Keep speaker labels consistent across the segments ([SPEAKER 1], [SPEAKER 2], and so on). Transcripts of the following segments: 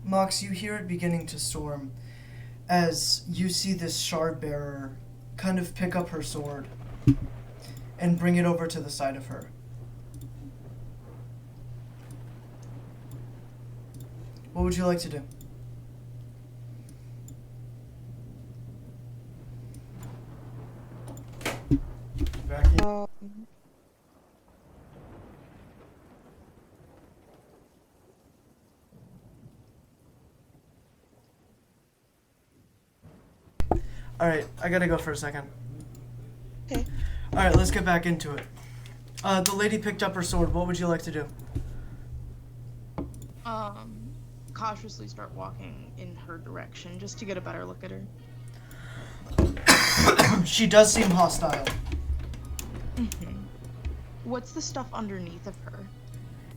[SPEAKER 1] Mox, you hear it beginning to storm as you see this shard bearer kind of pick up her sword and bring it over to the side of her. What would you like to do?
[SPEAKER 2] Vacuum.
[SPEAKER 1] Alright, I gotta go for a second.
[SPEAKER 2] Okay.
[SPEAKER 1] Alright, let's get back into it. The lady picked up her sword. What would you like to do?
[SPEAKER 3] Cautiously start walking in her direction just to get a better look at her.
[SPEAKER 1] She does seem hostile.
[SPEAKER 3] What's the stuff underneath of her?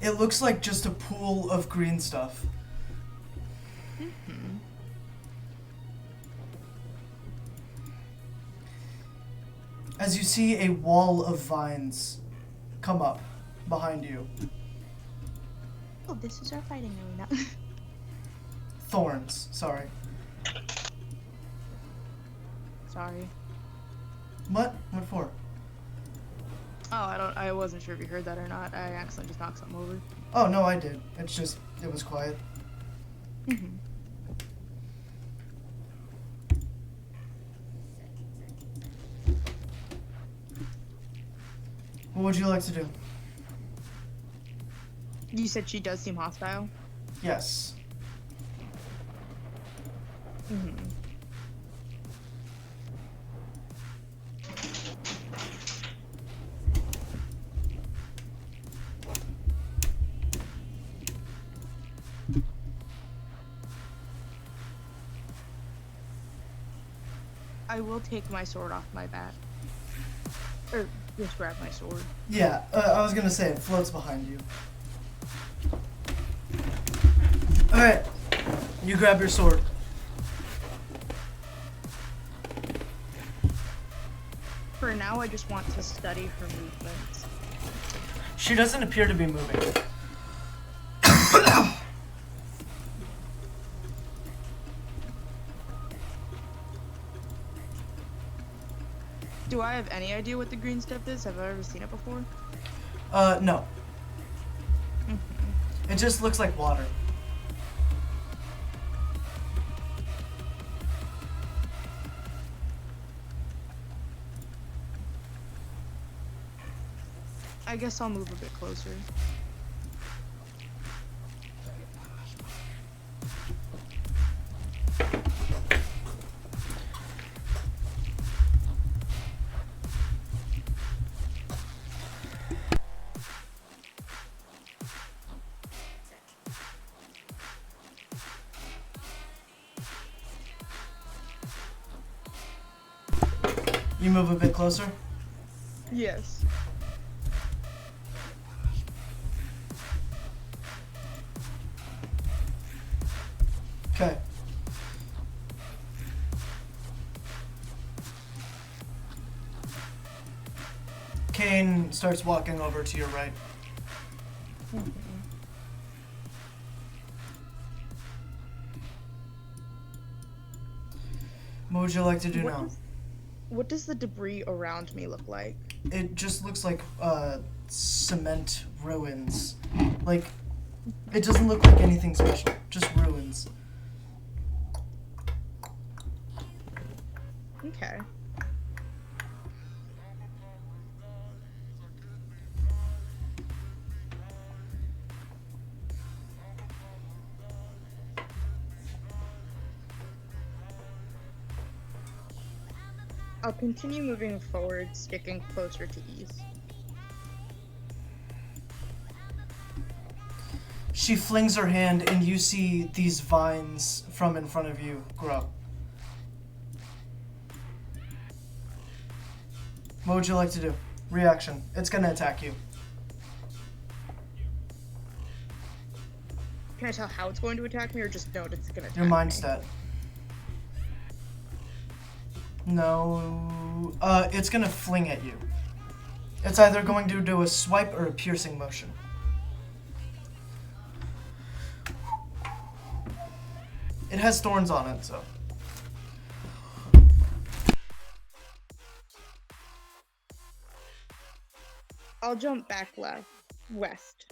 [SPEAKER 1] It looks like just a pool of green stuff. As you see a wall of vines come up behind you.
[SPEAKER 3] Oh, this is our fighting arena.
[SPEAKER 1] Thorns, sorry.
[SPEAKER 3] Sorry.
[SPEAKER 1] What? What for?
[SPEAKER 3] Oh, I wasn't sure if you heard that or not. I accidentally just knocked something over.
[SPEAKER 1] Oh, no, I did. It's just, it was quiet. What would you like to do?
[SPEAKER 3] You said she does seem hostile?
[SPEAKER 1] Yes.
[SPEAKER 3] I will take my sword off my back. Or just grab my sword.
[SPEAKER 1] Yeah, I was gonna say it floats behind you. Alright, you grab your sword.
[SPEAKER 3] For now, I just want to study her movements.
[SPEAKER 1] She doesn't appear to be moving.
[SPEAKER 3] Do I have any idea what the green stuff is? Have I ever seen it before?
[SPEAKER 1] No. It just looks like water.
[SPEAKER 3] I guess I'll move a bit closer.
[SPEAKER 1] You move a bit closer?
[SPEAKER 3] Yes.
[SPEAKER 1] Okay. Kane starts walking over to your right. What would you like to do now?
[SPEAKER 3] What does the debris around me look like?
[SPEAKER 1] It just looks like cement ruins. Like, it doesn't look like anything special, just ruins.
[SPEAKER 3] Okay. I'll continue moving forward, sticking closer to east.
[SPEAKER 1] She flings her hand and you see these vines from in front of you grow. What would you like to do? Reaction. It's gonna attack you.
[SPEAKER 3] Can I tell how it's going to attack me, or just know it's going to attack
[SPEAKER 1] Your
[SPEAKER 3] me?
[SPEAKER 1] mind's dead. No. It's gonna fling at you. It's either going to do a swipe or a piercing motion. It has thorns on it, so.
[SPEAKER 3] I'll jump back west.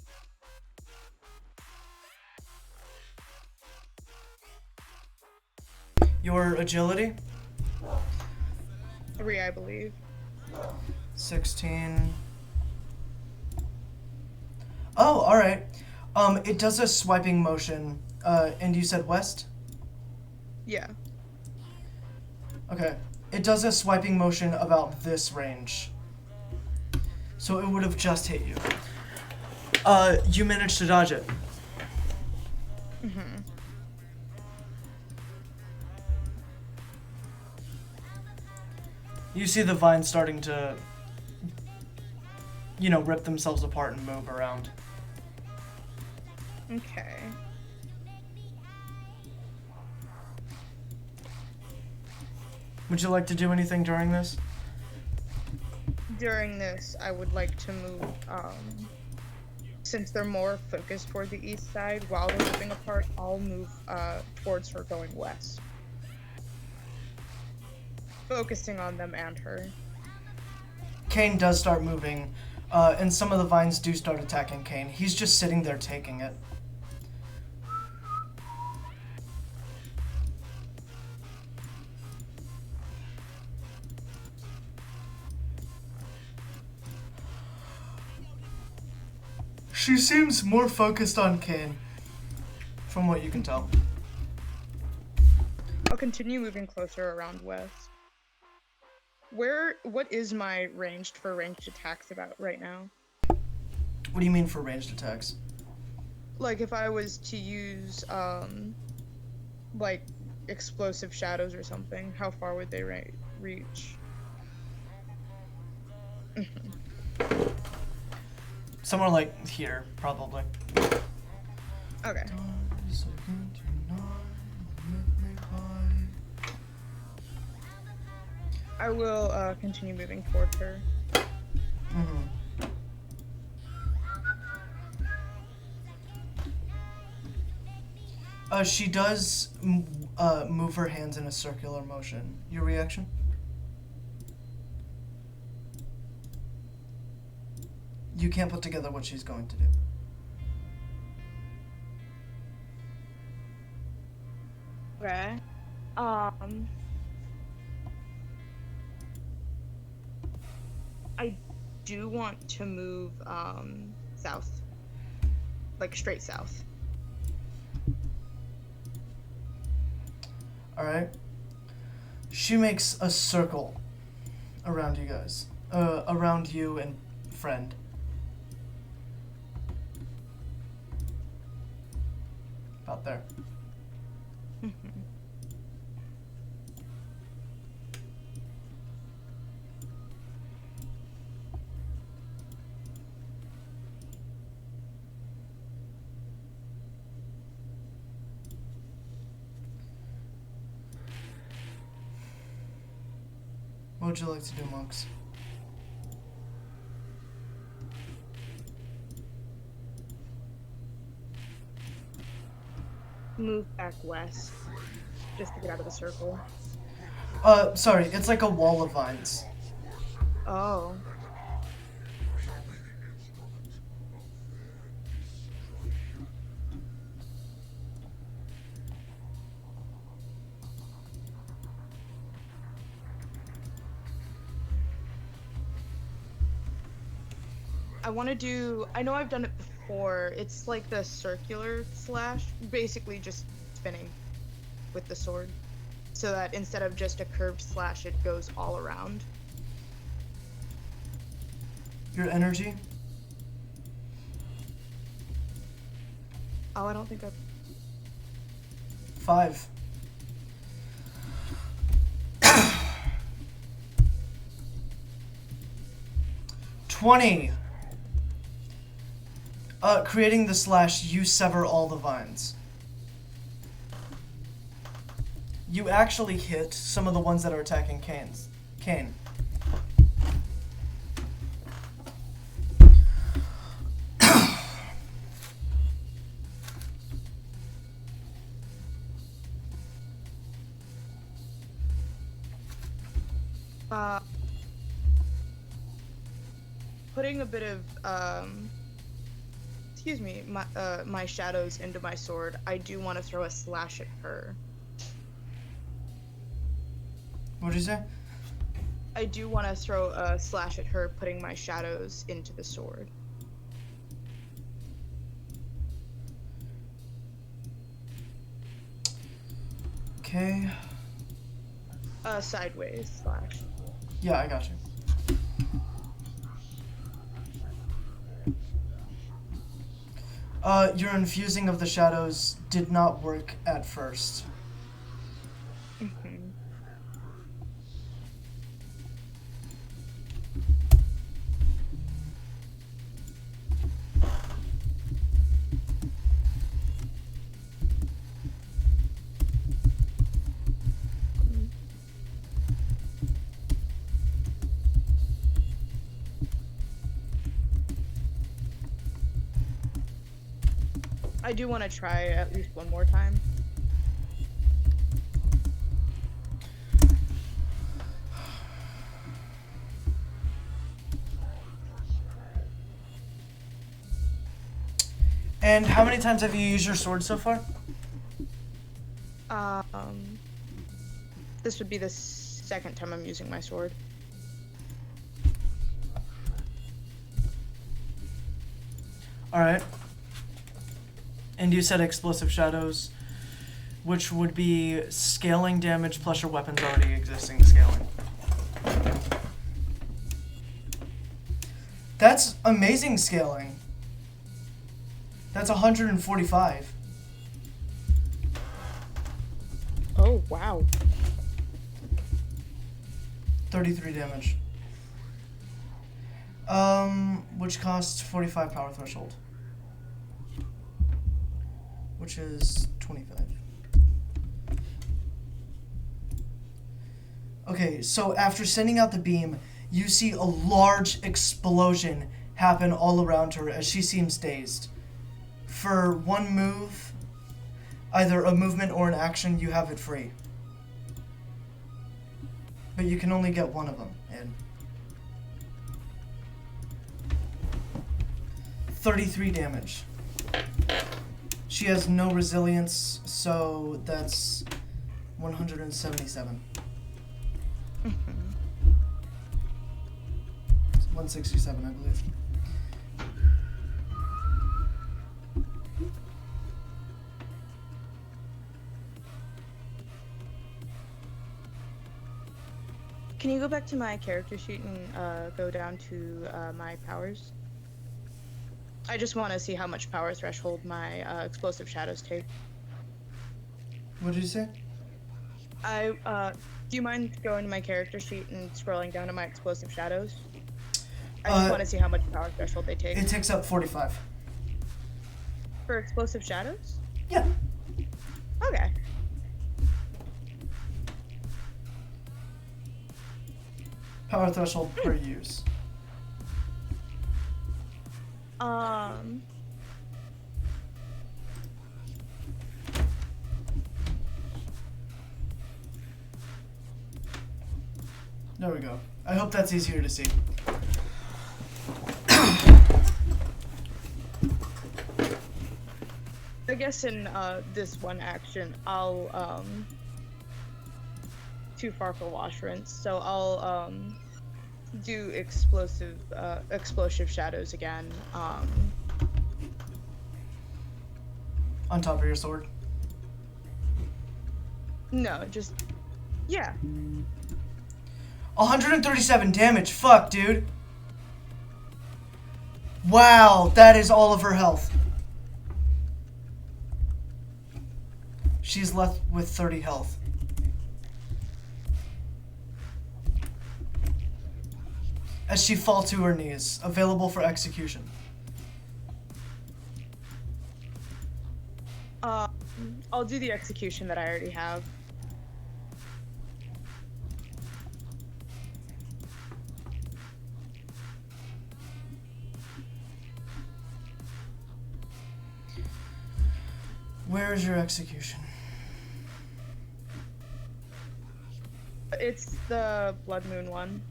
[SPEAKER 1] Your agility?
[SPEAKER 3] 3, I believe.
[SPEAKER 1] 16. Oh, alright. It does a swiping motion. And you said west?
[SPEAKER 3] Yeah.
[SPEAKER 1] Okay. It does a swiping motion about this range. So it would have just hit you. You managed to dodge it.
[SPEAKER 3] Mm-hmm.
[SPEAKER 1] You see the vines starting to, rip themselves apart and move around.
[SPEAKER 3] Okay.
[SPEAKER 1] Would you like to do anything during this?
[SPEAKER 3] During this, I would like to move, since they're more focused toward the east side, while they're moving apart, I'll move, towards her going west. Focusing on them and her.
[SPEAKER 1] Kane does start moving, and some of the vines do start attacking Kane. He's just sitting there taking it. She seems more focused on Kane, from what you can tell.
[SPEAKER 3] I'll continue moving closer around west. What is my ranged attacks about right now?
[SPEAKER 1] What do you mean for ranged attacks?
[SPEAKER 3] Like, if I was to use, like, explosive shadows or something, how far would they reach?
[SPEAKER 1] Somewhere like here, probably.
[SPEAKER 3] Okay. I will, continue moving towards her.
[SPEAKER 1] Mm-hmm. She does move her hands in a circular motion. Your reaction? You can't put together what she's going to do.
[SPEAKER 3] Okay. I do want to move, south. Like, straight south.
[SPEAKER 1] Alright. She makes a circle around you guys. Around you and friend. About there. What would you like to do, monks?
[SPEAKER 3] Move back west. Just to get out of the circle.
[SPEAKER 1] Sorry, it's like a wall of vines.
[SPEAKER 3] Oh. I know I've done it before. It's like the circular slash, basically just spinning with the sword. So that instead of just a curved slash, it goes all around.
[SPEAKER 1] Your energy?
[SPEAKER 3] Oh, I don't think I've...
[SPEAKER 1] 5. $20. Creating the slash, you sever all the vines. You actually hit some of the ones that are attacking Kane.
[SPEAKER 3] Uh, putting a bit of excuse me, my shadows into my sword. I do want to throw a slash at her.
[SPEAKER 1] What did you say?
[SPEAKER 3] I do want to throw a slash at her, putting my shadows into the sword.
[SPEAKER 1] Okay.
[SPEAKER 3] Sideways slash.
[SPEAKER 1] Yeah, I got you. Your infusing of the shadows did not work at first.
[SPEAKER 3] Mhm. I do want to try at least one more time.
[SPEAKER 1] And how many times have you used your sword so far?
[SPEAKER 3] This would be the second time I'm using my sword.
[SPEAKER 1] Alright. And you said explosive shadows, which would be scaling damage plus your weapon's already existing scaling. That's amazing scaling. That's 145.
[SPEAKER 3] Oh, wow.
[SPEAKER 1] 33 damage. Which costs 45 power threshold. Which is 25. Okay, so after sending out the beam, you see a large explosion happen all around her as she seems dazed. For one move, either a movement or an action, you have it free. But you can only get one of them in. 33 damage. She has no resilience, so that's 177.
[SPEAKER 3] Mhm.
[SPEAKER 1] 167, I believe.
[SPEAKER 3] Can you go back to my character sheet and go down to my powers? I just want to see how much power threshold my explosive shadows take.
[SPEAKER 1] What did you say?
[SPEAKER 3] Do you mind going to my character sheet and scrolling down to my explosive shadows? I just want to see how much power threshold they take.
[SPEAKER 1] It takes up 45.
[SPEAKER 3] For explosive shadows?
[SPEAKER 1] Yeah.
[SPEAKER 3] Okay.
[SPEAKER 1] Power threshold per use. There we go. I hope that's easier to see.
[SPEAKER 3] I guess in this one action, I'll too far for wash rinse, so I'll do explosive shadows again.
[SPEAKER 1] On top of your sword.
[SPEAKER 3] No, just yeah.
[SPEAKER 1] 137 damage. Fuck, dude. Wow, that is all of her health. She's left with 30 health. As she falls to her knees, available for execution.
[SPEAKER 3] I'll do the execution that I already have.
[SPEAKER 1] Where is your execution?
[SPEAKER 3] It's the Blood Moon one.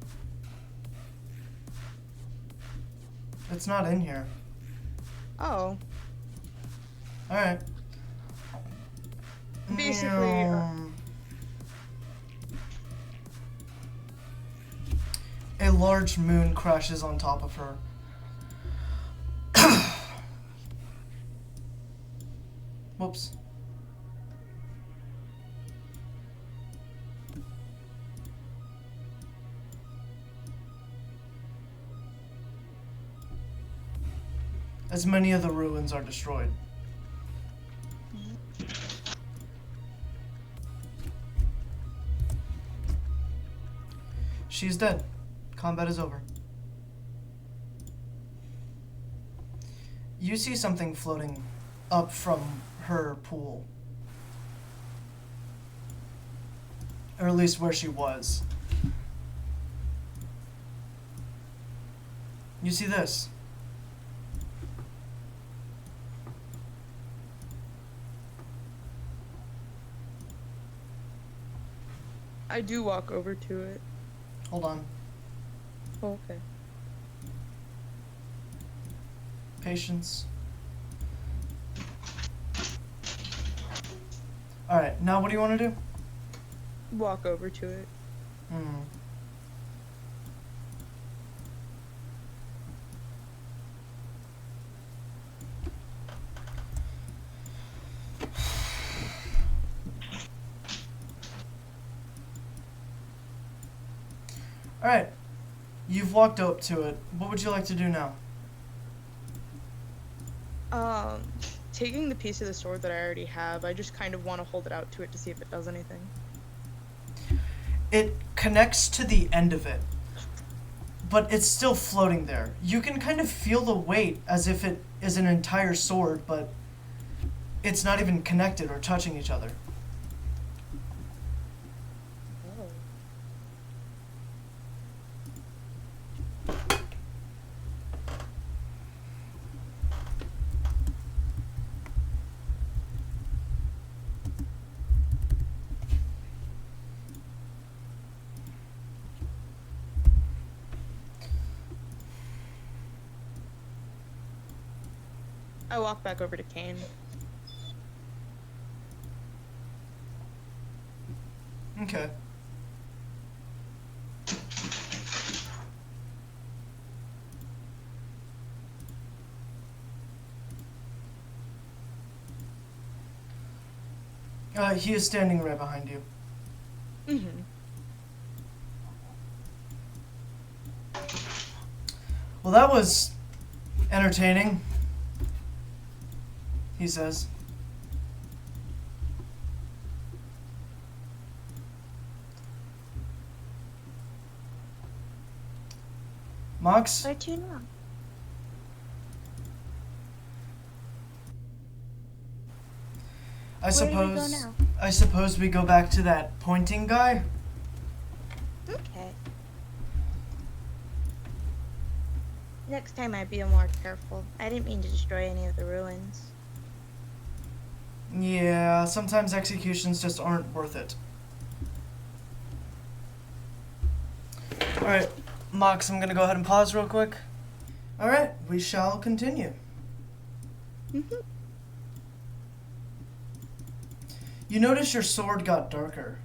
[SPEAKER 1] It's not in here.
[SPEAKER 3] Oh.
[SPEAKER 1] Alright.
[SPEAKER 3] Basically,
[SPEAKER 1] a large moon crashes on top of her. Whoops. As many of the ruins are destroyed. She's dead. Combat is over. You see something floating up from her pool. Or at least where she was. You see this.
[SPEAKER 3] I do walk over to it.
[SPEAKER 1] Hold on.
[SPEAKER 3] Oh, okay.
[SPEAKER 1] Patience. Alright, now what do you want to do?
[SPEAKER 3] Walk over to it.
[SPEAKER 1] Alright. You've walked up to it. What would you like to do now?
[SPEAKER 3] Taking the piece of the sword that I already have, I just kind of want to hold it out to it to see if it does anything.
[SPEAKER 1] It connects to the end of it, but it's still floating there. You can kind of feel the weight as if it is an entire sword, but it's not even connected or touching each other.
[SPEAKER 3] I walk back over to Kane.
[SPEAKER 1] Okay. He is standing right behind you.
[SPEAKER 3] Mm-hmm.
[SPEAKER 1] Well, that was entertaining, he says. Mox?
[SPEAKER 2] Where to now?
[SPEAKER 1] I
[SPEAKER 2] Where do we go
[SPEAKER 1] suppose
[SPEAKER 2] now?
[SPEAKER 1] I suppose we go back to that pointing guy.
[SPEAKER 2] Okay. Next time I'd be more careful. I didn't mean to destroy any of the ruins.
[SPEAKER 1] Yeah, sometimes executions just aren't worth it. Alright, Mox, I'm gonna go ahead and pause real quick. Alright, we shall continue.
[SPEAKER 2] Mm-hmm.
[SPEAKER 1] You notice your sword got darker.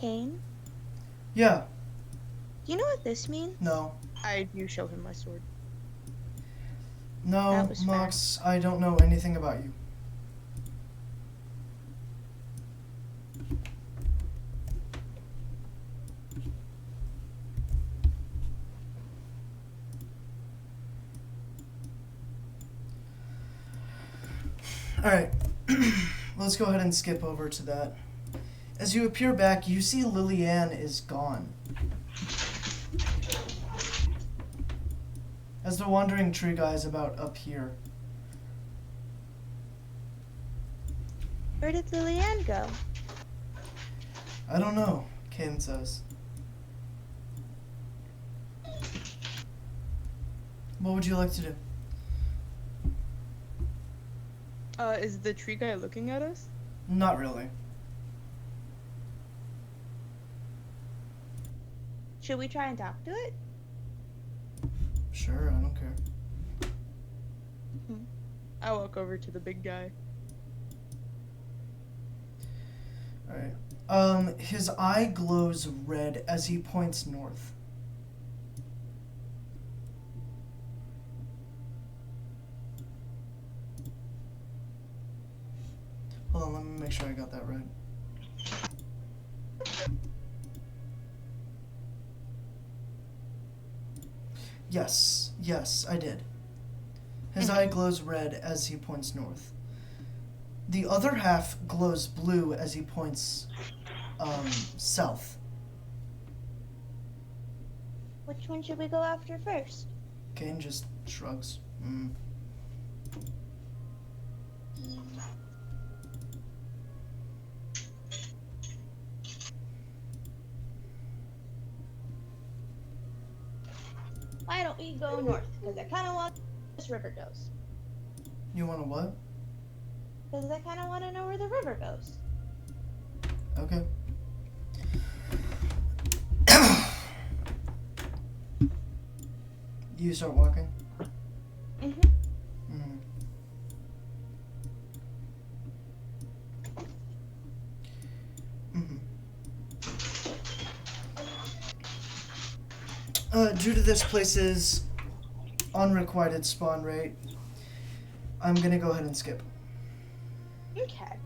[SPEAKER 2] Kane,
[SPEAKER 1] Yeah,
[SPEAKER 2] you know what this means?
[SPEAKER 1] no.
[SPEAKER 3] I do show him my sword.
[SPEAKER 1] No,
[SPEAKER 2] That was
[SPEAKER 1] Mox, I don't know anything about you. Alright, let's go ahead and skip over to that. As you appear back, you see Lillian is gone. As the wandering tree guy is about up here.
[SPEAKER 2] Where did Lillian go?
[SPEAKER 1] I don't know, Kane says. What would you like to do?
[SPEAKER 3] Is the tree guy looking at us?
[SPEAKER 1] Not really.
[SPEAKER 2] Should we try and talk to it?
[SPEAKER 1] Sure, I don't care.
[SPEAKER 3] I walk over to the big guy.
[SPEAKER 1] Alright. His eye glows red as he points north. Hold on, let me make sure I got that right. Yes, I did. His eye glows red as he points north. The other half glows blue as he points south.
[SPEAKER 2] Which one should we go after first?
[SPEAKER 1] Kane just shrugs.
[SPEAKER 2] Why don't we go north? Because I kind of want this river goes.
[SPEAKER 1] You want to what?
[SPEAKER 2] Because I kind of want to know where the river goes.
[SPEAKER 1] Okay. You start walking?
[SPEAKER 2] Mm-hmm. Due to this place's unrequited spawn rate, I'm gonna go ahead and skip. Okay.